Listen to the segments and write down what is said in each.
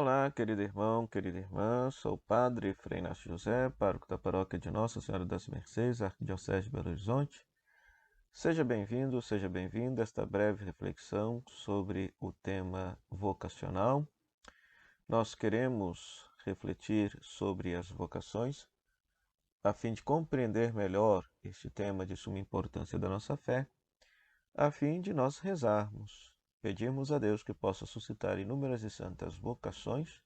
Olá, querido irmão, querida irmã, sou o Padre Frei Inácio José, pároco da paróquia de Nossa Senhora das Mercês, Arquidiocese de Belo Horizonte. Seja bem-vindo, seja bem-vinda a esta breve reflexão sobre o tema vocacional. Nós queremos refletir sobre as vocações, a fim de compreender melhor este tema de suma importância da nossa fé, a fim de nós rezarmos, pedirmos a Deus que possa suscitar inúmeras e santas vocações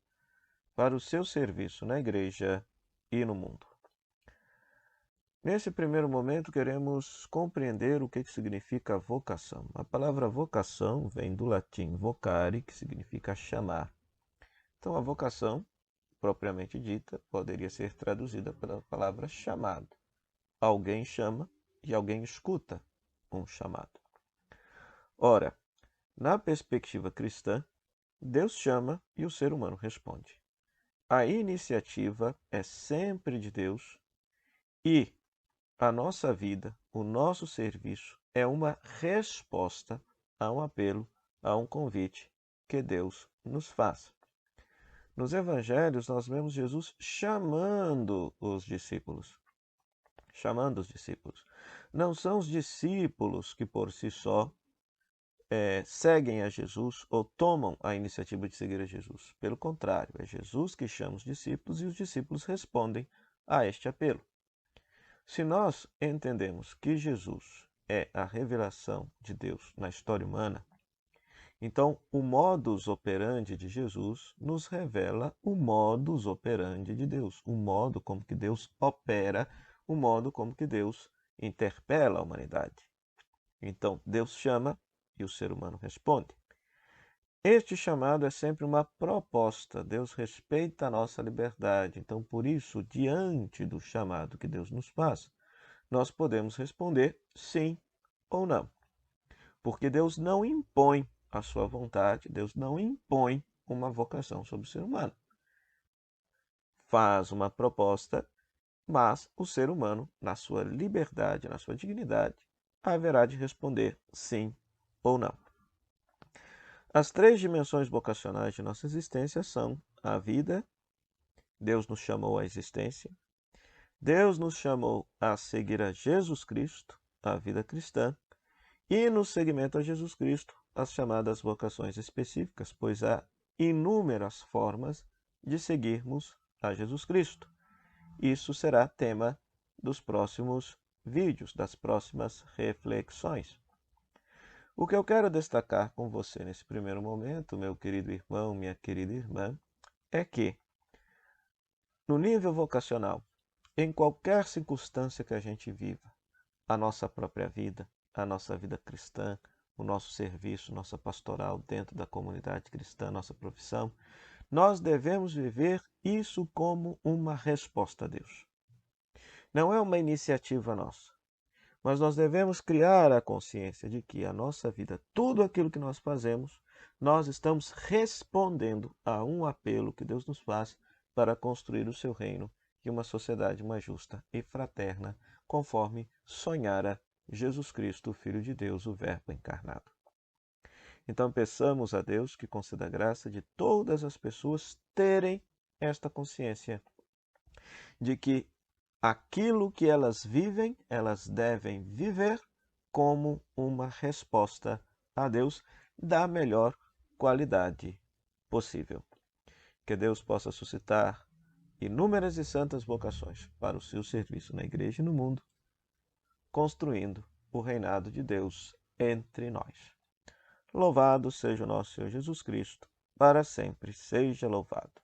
para o seu serviço na igreja e no mundo. Nesse primeiro momento, queremos compreender o que significa vocação. A palavra vocação vem do latim vocare, que significa chamar. Então, a vocação, propriamente dita, poderia ser traduzida pela palavra chamado. Alguém chama e alguém escuta um chamado. Ora, na perspectiva cristã, Deus chama e o ser humano responde. A iniciativa é sempre de Deus e a nossa vida, o nosso serviço é uma resposta a um apelo, a um convite que Deus nos faz. Nos evangelhos, nós vemos Jesus chamando os discípulos. Chamando os discípulos. Não são os discípulos que por si só seguem a Jesus ou tomam a iniciativa de seguir a Jesus. Pelo contrário, é Jesus que chama os discípulos e os discípulos respondem a este apelo. Se nós entendemos que Jesus é a revelação de Deus na história humana, então o modus operandi de Jesus nos revela o modus operandi de Deus, o modo como que Deus opera, o modo como que Deus interpela a humanidade. Então, Deus chama e o ser humano responde. Este chamado é sempre uma proposta. Deus respeita a nossa liberdade. Então, por isso, diante do chamado que Deus nos faz, nós podemos responder sim ou não. Porque Deus não impõe a sua vontade, Deus não impõe uma vocação sobre o ser humano. Faz uma proposta, mas o ser humano, na sua liberdade, na sua dignidade, haverá de responder sim ou não. As três dimensões vocacionais de nossa existência são a vida, Deus nos chamou à existência, Deus nos chamou a seguir a Jesus Cristo, a vida cristã, e no seguimento a Jesus Cristo, as chamadas vocações específicas, pois há inúmeras formas de seguirmos a Jesus Cristo. Isso será tema dos próximos vídeos, das próximas reflexões. O que eu quero destacar com você nesse primeiro momento, meu querido irmão, minha querida irmã, é que, no nível vocacional, em qualquer circunstância que a gente viva, a nossa própria vida, a nossa vida cristã, o nosso serviço, nossa pastoral dentro da comunidade cristã, nossa profissão, nós devemos viver isso como uma resposta a Deus. Não é uma iniciativa nossa. Mas nós devemos criar a consciência de que a nossa vida, tudo aquilo que nós fazemos, nós estamos respondendo a um apelo que Deus nos faz para construir o seu reino e uma sociedade mais justa e fraterna, conforme sonhara Jesus Cristo, o Filho de Deus, o Verbo encarnado. Então peçamos a Deus que conceda a graça de todas as pessoas terem esta consciência de que aquilo que elas vivem, elas devem viver como uma resposta a Deus da melhor qualidade possível. Que Deus possa suscitar inúmeras e santas vocações para o seu serviço na igreja e no mundo, construindo o reinado de Deus entre nós. Louvado seja o nosso Senhor Jesus Cristo, para sempre seja louvado.